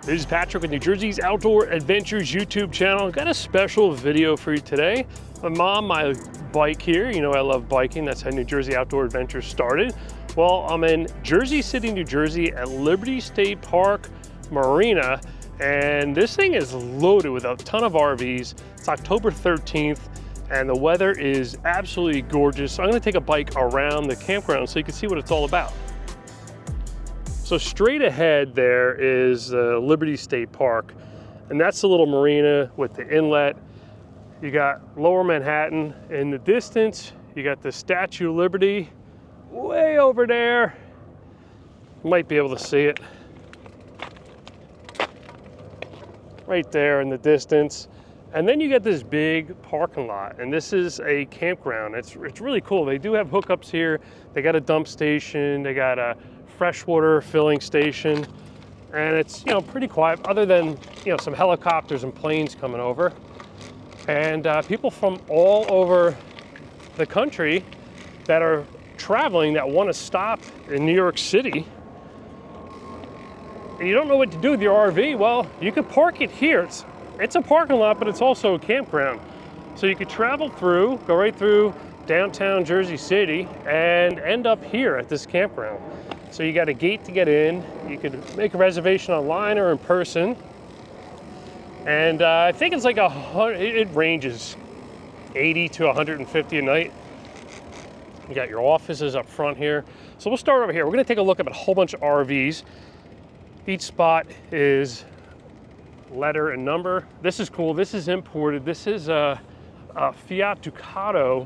This is Patrick with New Jersey's Outdoor Adventures YouTube channel. Got a special video for you today. I'm on my bike here. You know I love biking. That's how New Jersey Outdoor Adventures started. Well, I'm in Jersey City, New Jersey at Liberty State Park Marina, and this thing is loaded with a ton of RVs. It's October 13th, and the weather is absolutely gorgeous. So I'm gonna take a bike around the campground so you can see what it's all about. So straight ahead there is Liberty State Park, and that's the little marina with the inlet. You got Lower Manhattan in the distance. You got the Statue of Liberty way over there. You might be able to see it. Right there in the distance. And then you get this big parking lot, and this is a campground. It's really cool. They do have hookups here. They got a dump station. They got a freshwater filling station, and it's pretty quiet other than some helicopters and planes coming over, and people from all over the country that are traveling that want to stop in New York City and you don't know what to do with your RV. Well, you could park it here. It's a parking lot, but it's also a campground, so you could travel through, go right through downtown Jersey City and end up here at this campground. So you got a gate to get in. You could make a reservation online or in person. And I think it's like it ranges 80 to 150 a night. You got your offices up front here. So we'll start over here. We're gonna take a look at a whole bunch of RVs. Each spot is letter and number. This is cool. This is imported. This is a Fiat Ducato,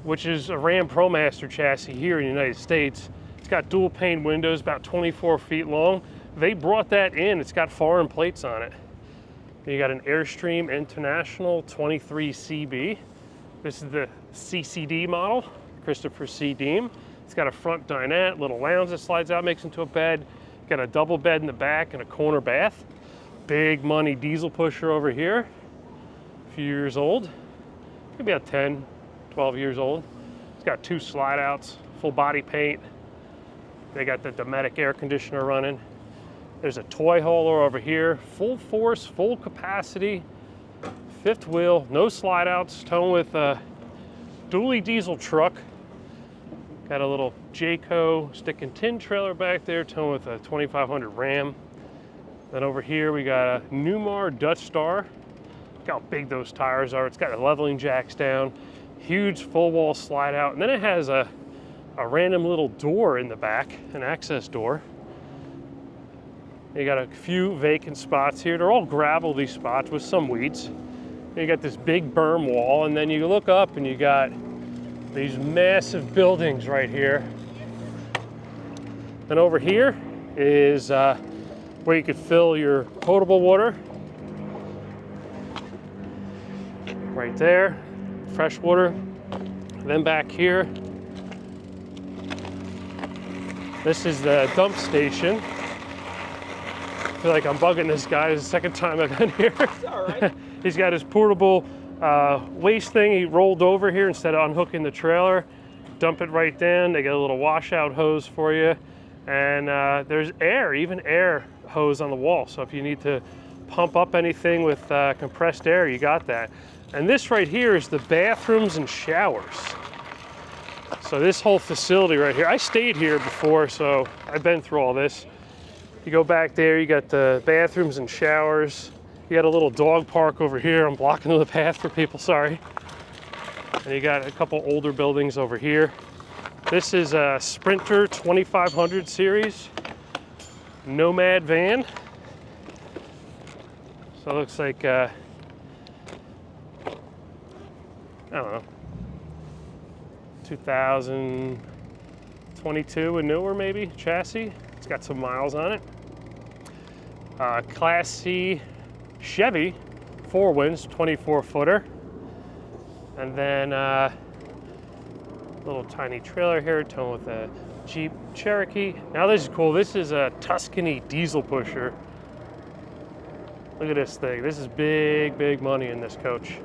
which is a Ram ProMaster chassis here in the United States. It's got dual pane windows, about 24 feet long. They brought that in. It's got foreign plates on it. You got an Airstream International 23 CB. This is the CCD model, Christopher C. Deem. It's got a front dinette, little lounge that slides out, makes into a bed. Got a double bed in the back and a corner bath. Big money diesel pusher over here. A few years old. Maybe about 10, 12 years old. It's got two slide outs, full body paint. They got the Dometic air conditioner running. There's a toy hauler over here, full force, full capacity, fifth wheel, no slide outs, towing with a dually diesel truck. Got a little Jayco stick and tin trailer back there, towing with a 2500 Ram. Then over here we got a Newmar Dutch Star. Look how big those tires are. It's got leveling jacks down, huge full wall slide out, and then it has a random little door in the back, an access door. You got a few vacant spots here. They're all gravel, these spots, with some weeds. You got this big berm wall, and then you look up and you got these massive buildings right here. Then over here is where you could fill your potable water. Right there, fresh water. Then back here, this is the dump station. I feel like I'm bugging this guy. It's the second time I've been here. It's all right. He's got his portable waste thing. He rolled over here instead of unhooking the trailer. Dump it right down. They got a little washout hose for you. And there's even air hose on the wall. So if you need to pump up anything with compressed air, you got that. And this right here is the bathrooms and showers. So this whole facility right here, I stayed here before, so I've been through all this. You go back there, you got the bathrooms and showers. You got a little dog park over here. I'm blocking the path for people, sorry. And you got a couple older buildings over here. This is a Sprinter 2500 series Nomad van. So it looks like, I don't know, 2022 and newer maybe, chassis. It's got some miles on it. Class C Chevy, 4 winds, 24 footer. And then little tiny trailer here, towing with a Jeep Cherokee. Now this is cool. This is a Tuscany diesel pusher. Look at this thing. This is big, big money in this coach.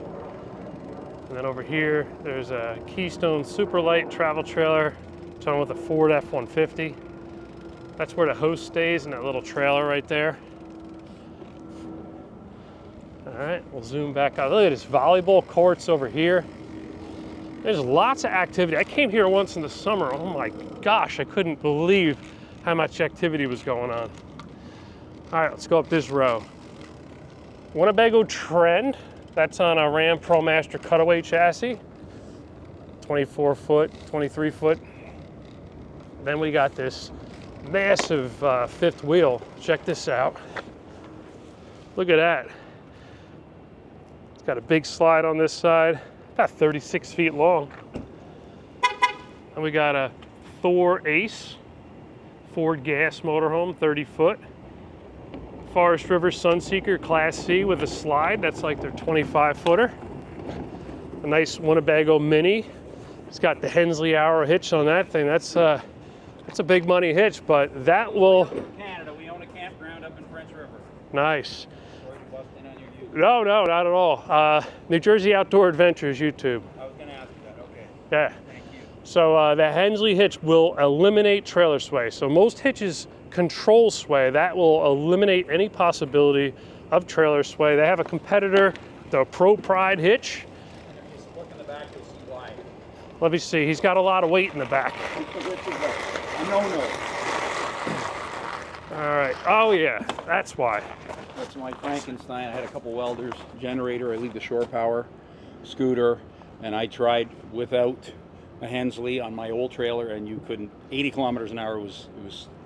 And then over here, there's a Keystone Superlight travel trailer, towing with a Ford F-150. That's where the host stays, in that little trailer right there. All right, we'll zoom back out. Look at this volleyball courts over here. There's lots of activity. I came here once in the summer. Oh my gosh, I couldn't believe how much activity was going on. All right, let's go up this row. Winnebago Trend. That's on a Ram ProMaster cutaway chassis. 24 foot, 23 foot. Then we got this massive fifth wheel. Check this out. Look at that. It's got a big slide on this side, about 36 feet long. And we got a Thor Ace, Ford gas motorhome, 30 foot. Forest River Sunseeker Class C with a slide. That's like their 25 footer. A nice Winnebago Mini. It's got the Hensley Arrow hitch on that thing. That's a big money hitch, but that will. Canada, we own a campground up in French River. Nice. Sorry to bust in on your YouTube. No, not at all. New Jersey Outdoor Adventures YouTube. I was going to ask you that. Okay. Yeah. Thank you. So the Hensley hitch will eliminate trailer sway. So most hitches control sway. That will eliminate any possibility of trailer sway. They have a competitor, the Pro Pride hitch. And if you look in the back, you'll see why. Let me see. He's got a lot of weight in the back. A no-no. All right. Oh yeah, that's why. That's my Frankenstein. I had a couple welders, generator. I leave the shore power, scooter, and I tried without a Hensley on my old trailer, and you couldn't. 80 kilometers an hour was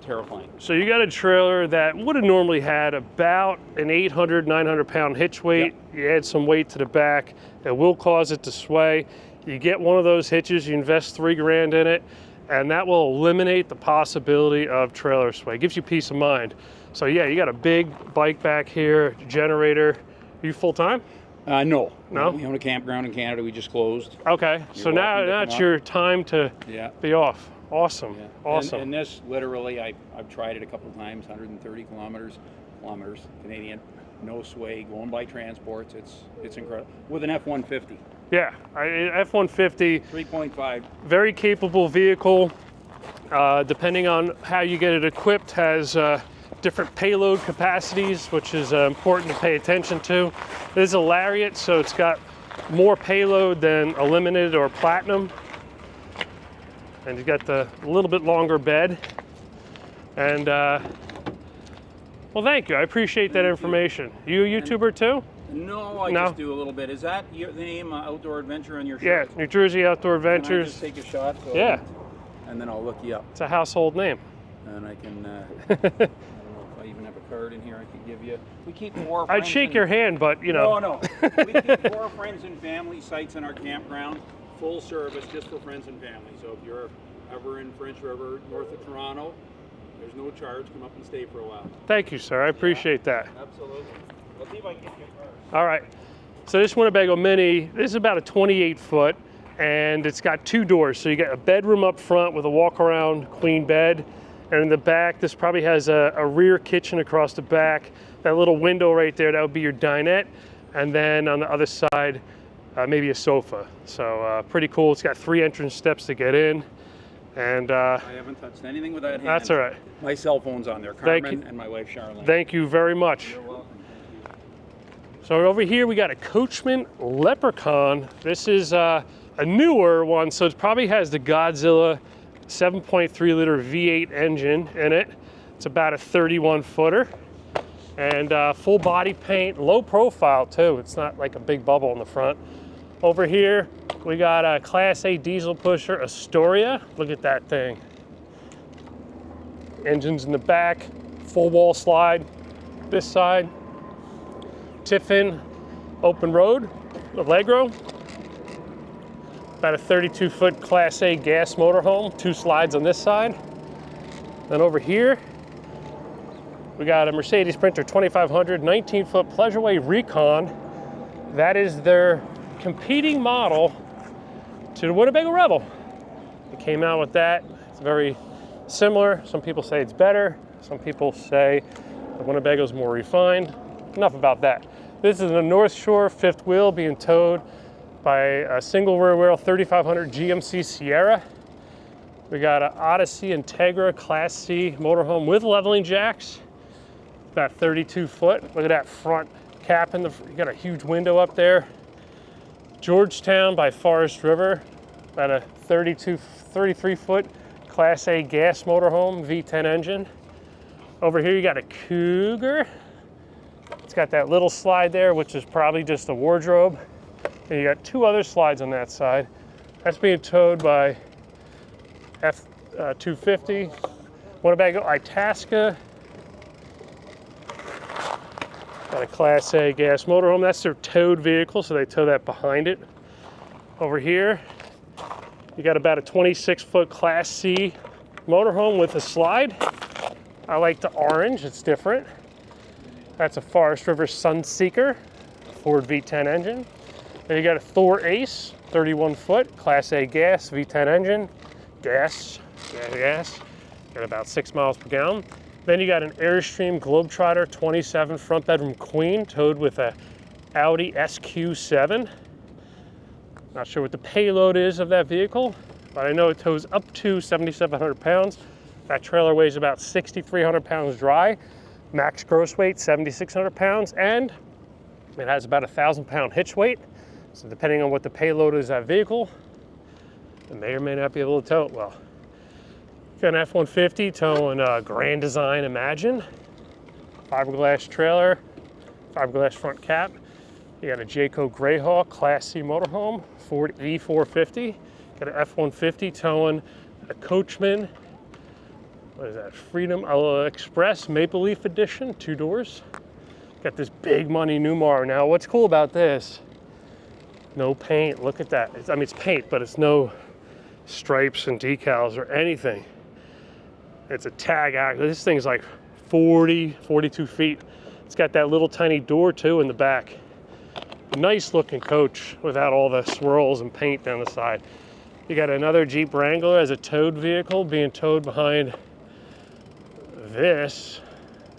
terrifying. So you got a trailer that would have normally had about an 800, 900 pound hitch weight. Yep. You add some weight to the back, it will cause it to sway. You get one of those hitches, you invest $3 grand in it, and that will eliminate the possibility of trailer sway. It gives you peace of mind. So yeah, you got a big bike back here, generator. Are you full time? No. No? We own a campground in Canada. We just closed. Okay, so now it's your time to be off. Awesome, yeah. Awesome. And this, literally, I've tried it a couple of times, 130 kilometers Canadian, no sway, going by transports. It's incredible. With an F-150. Yeah, F-150. 3.5. Very capable vehicle. Depending on how you get it equipped, has different payload capacities, which is important to pay attention to. This is a Lariat, so it's got more payload than a Limited or Platinum. And you got the little bit longer bed. And well, thank you. I appreciate that information. You a YouTuber too? No, I just do a little bit. Is that the name Outdoor Adventure on your shirt? Yeah, New Jersey Outdoor Adventures. Can I just take a shot? So yeah. And then I'll look you up. It's a household name. And I can, I don't know if I even have a card in here I could give you. We keep 4 friends. I'd shake your hand, but you know. No. We keep 4 friends and family sites in our campground. Full service, just for friends and family. So if you're ever in French River, north of Toronto, there's no charge. Come up and stay for a while. Thank you, sir. I appreciate that. Absolutely. Let's see if I can get you a card. All right. So this Winnebago Mini, this is about a 28 foot, and it's got 2 doors. So you got a bedroom up front with a walk-around queen bed, and in the back, this probably has a rear kitchen across the back. That little window right there, that would be your dinette, and then on the other side, maybe a sofa. So pretty cool. It's got 3 entrance steps to get in. And I haven't touched anything with that hand. That's all right. My cell phone's on there, Carmen, and my wife Charlene. Thank you very much. You're welcome. So over here we got a Coachman Leprechaun. This is a newer one, so it probably has the Godzilla 7.3 liter V8 engine in it. It's about a 31 footer. And full body paint, low profile too. It's not like a big bubble in the front. Over here, we got a Class A diesel pusher, Astoria. Look at that thing. Engines in the back, full wall slide this side. Tiffin open road, Allegro. About a 32 foot Class A gas motorhome, 2 slides on this side. Then over here, we got a Mercedes Sprinter 2500, 19 foot Pleasureway Recon. That is their competing model to the Winnebago Rebel. It came out with that. It's very similar. Some people say it's better. Some people say the Winnebago's more refined. Enough about that. This is a North Shore 5th wheel being towed by a single rear wheel 3500 GMC Sierra. We got an Odyssey Integra Class C motorhome with leveling jacks. About 32 foot. Look at that front cap in the, you got a huge window up there. Georgetown by Forest River, about a 33 foot Class A gas motorhome, V10 engine. Over here you got a Cougar. It's got that little slide there, which is probably just a wardrobe. And you got two other slides on that side. That's being towed by F250. Winnebago Itasca. Got a Class A gas motorhome. That's their towed vehicle, so they tow that behind it. Over here, you got about a 26 foot Class C motorhome with a slide. I like the orange, it's different. That's a Forest River Sunseeker, Ford V10 engine. Then you got a Thor Ace, 31 foot, Class A gas, V10 engine, gas. Got about 6 miles per gallon. Then you got an Airstream Globetrotter 27 front bedroom queen, towed with a Audi SQ7. Not sure what the payload is of that vehicle, but I know it tows up to 7,700 pounds. That trailer weighs about 6,300 pounds dry. Max gross weight, 7,600 pounds, and it has about a 1,000 pound hitch weight. So depending on what the payload is of that vehicle, it may or may not be able to tow it well. Got an F-150 towing Grand Design Imagine. Fiberglass trailer, fiberglass front cap. You got a Jayco Greyhawk Class C motorhome, Ford E450. Got an F-150 towing a Coachman, what is that, Freedom Express Maple Leaf Edition, 2 doors. Got this big money Newmar. Now what's cool about this, no paint, look at that. I mean, it's paint, but it's no stripes and decals or anything. It's a tag act. This thing's like 42 feet. It's got that little tiny door too in the back. Nice looking coach without all the swirls and paint down the side. You got another Jeep Wrangler as a towed vehicle being towed behind this,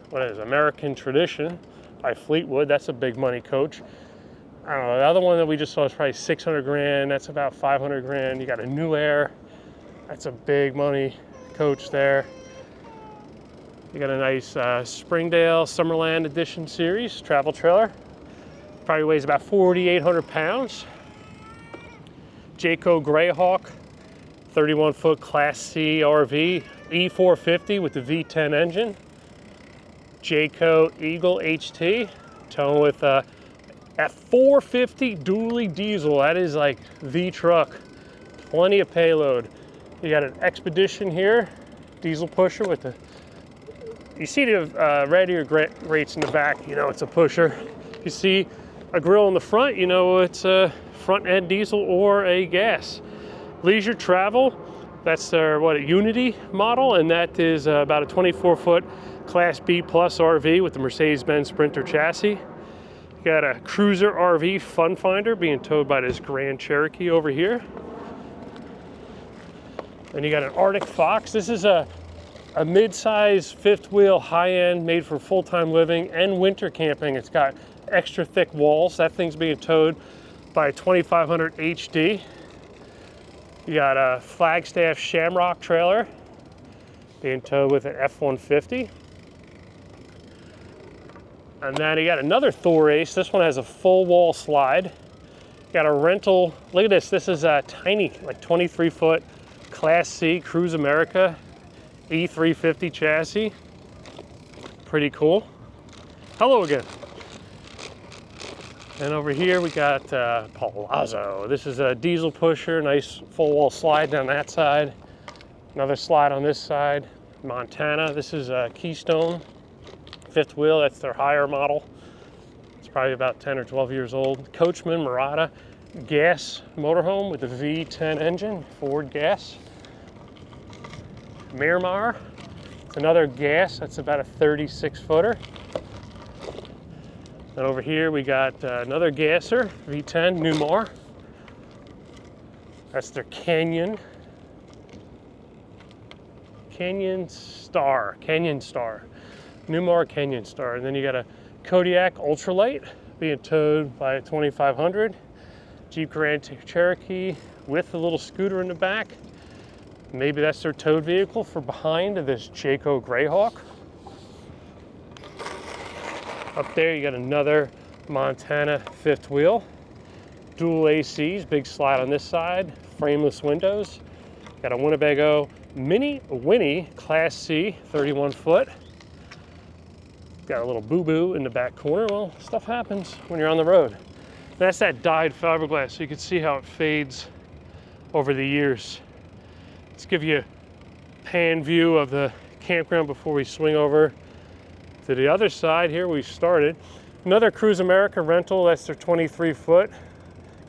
what is it, American Tradition by Fleetwood. That's a big money coach. I don't know, the other one that we just saw is probably 600 grand. That's about 500 grand. You got a New Air. That's a big money coach there. You got a nice Springdale Summerland Edition Series travel trailer. Probably weighs about 4,800 pounds. Jayco Greyhawk, 31 foot Class C RV, E450 with the V10 engine. Jayco Eagle HT, towing with a F450 dually diesel. That is like the truck. Plenty of payload. You got an Expedition here, diesel pusher with the, you see the radiator grates in the back, you know it's a pusher. You see a grill in the front, you know it's a front end diesel or a gas. Leisure travel, that's their a Unity model, and that is about a 24 foot Class B plus RV with the Mercedes-Benz Sprinter chassis. You got a Cruiser RV Fun Finder being towed by this Grand Cherokee over here. And you got an Arctic Fox. This is a mid-size fifth wheel, high-end, made for full-time living and winter camping. It's got extra thick walls. That thing's being towed by a 2500 HD. You got a Flagstaff Shamrock trailer being towed with an F-150. And then you got another Thor Ace. This one has a full wall slide. You got a rental, look at this. This is a tiny, like 23 foot Class C Cruise America E350 chassis. Pretty cool. Hello again. And over here we got Palazzo. This is a diesel pusher, nice full wall slide down that side. Another slide on this side. Montana, this is a Keystone fifth wheel, that's their higher model. It's probably about 10 or 12 years old. Coachman Murata gas motorhome with a V10 engine, Ford gas. Miramar, it's another gas, that's about a 36 footer. And over here we got another gasser, V10 Newmar. That's their Canyon Star. Newmar Canyon Star. And then you got a Kodiak Ultralight being towed by a 2500. Jeep Grand Cherokee with a little scooter in the back. Maybe that's their towed vehicle for behind this Jayco Greyhawk. Up there you got another Montana fifth wheel. Dual ACs, big slide on this side, frameless windows. Got a Winnebago Mini Winnie Class C, 31 foot. Got a little boo-boo in the back corner. Well, stuff happens when you're on the road. That's that dyed fiberglass, so you can see how it fades over the years. Let's give you a pan view of the campground before we swing over to the other side here we started. Another Cruise America rental, that's their 23 foot.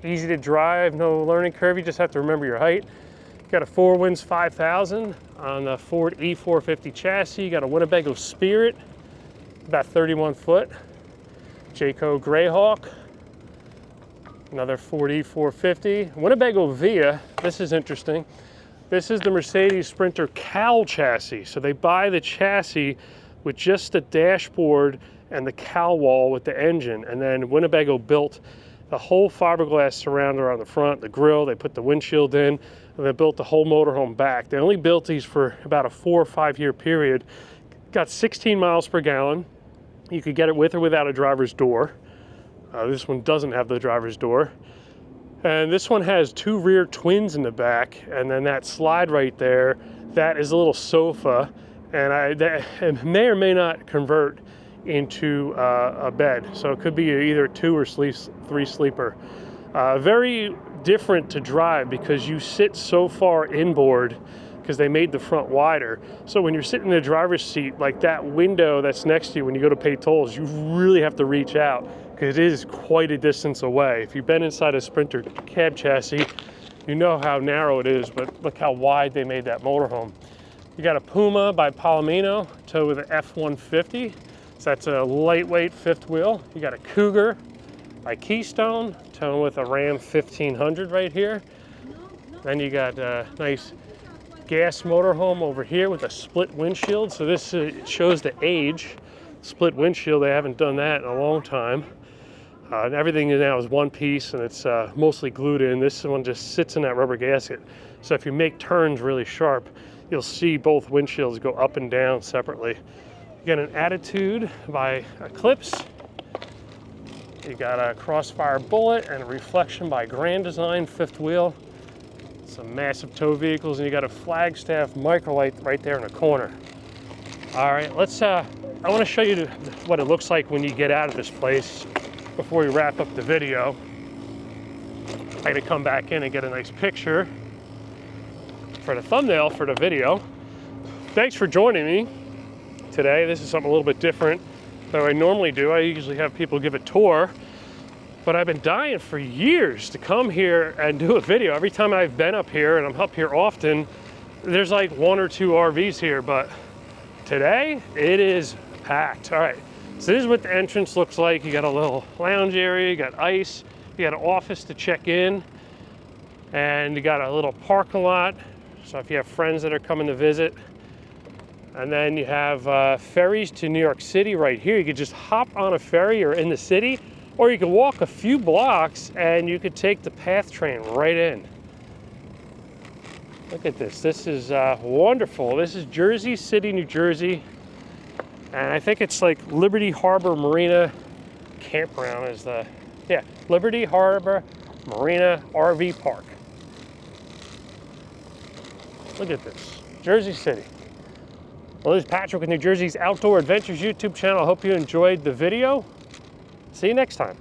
Easy to drive, no learning curve, you just have to remember your height. Got a 4 Winds 5000 on the Ford E450 chassis. Got a Winnebago Spirit, about 31 foot. Jayco Greyhawk, another Ford E450. Winnebago Via, this is interesting. This is the Mercedes Sprinter cowl chassis. So they buy the chassis with just the dashboard and the cowl wall with the engine. And then Winnebago built the whole fiberglass surround around the front, the grille, they put the windshield in, and they built the whole motorhome back. They only built these for about a 4 or 5 year period. Got 16 miles per gallon. You could get it with or without a driver's door. This one doesn't have the driver's door. And this one has 2 rear twins in the back, and then that slide right there, that is a little sofa, and it may or may not convert into a bed. So it could be either 2 or 3 sleeper. Very different to drive because you sit so far inboard because they made the front wider. So when you're sitting in the driver's seat, like that window that's next to you when you go to pay tolls, you really have to reach out because it is quite a distance away. If you've been inside a Sprinter cab chassis, you know how narrow it is, but look how wide they made that motorhome. You got a Puma by Palomino, towed with an F-150. So that's a lightweight fifth wheel. You got a Cougar by Keystone, towed with a Ram 1500 right here. Then you got a nice gas motorhome over here with a split windshield. So this shows the age. Split windshield, they haven't done that in a long time. And everything now is one piece and it's mostly glued in. This one just sits in that rubber gasket. So if you make turns really sharp, you'll see both windshields go up and down separately. You got an Attitude by Eclipse. You got a Crossfire Bullet and a Reflection by Grand Design fifth wheel. Some massive tow vehicles, and you got a Flagstaff Microlight right there in the corner. All right, let's. I want to show you what it looks like when you get out of this place before we wrap up the video. I'm gonna come back in and get a nice picture for the thumbnail for the video. Thanks for joining me today. This is something a little bit different than I normally do. I usually have people give a tour, but I've been dying for years to come here and do a video. Every time I've been up here, and I'm up here often, there's like 1 or 2 RVs here, but today it is packed. All right, so this is what the entrance looks like. You got a little lounge area, you got ice, you got an office to check in, and you got a little parking lot. So if you have friends that are coming to visit, and then you have ferries to New York City right here. You could just hop on a ferry or in the city, or you could walk a few blocks and you could take the PATH train right in. Look at this. This is wonderful. This is Jersey City, New Jersey. And I think it's like Liberty Harbor Marina Campground is the, yeah, Liberty Harbor Marina RV Park. Look at this, Jersey City. Well, this is Patrick with New Jersey's Outdoor Adventures YouTube channel. I hope you enjoyed the video. See you next time.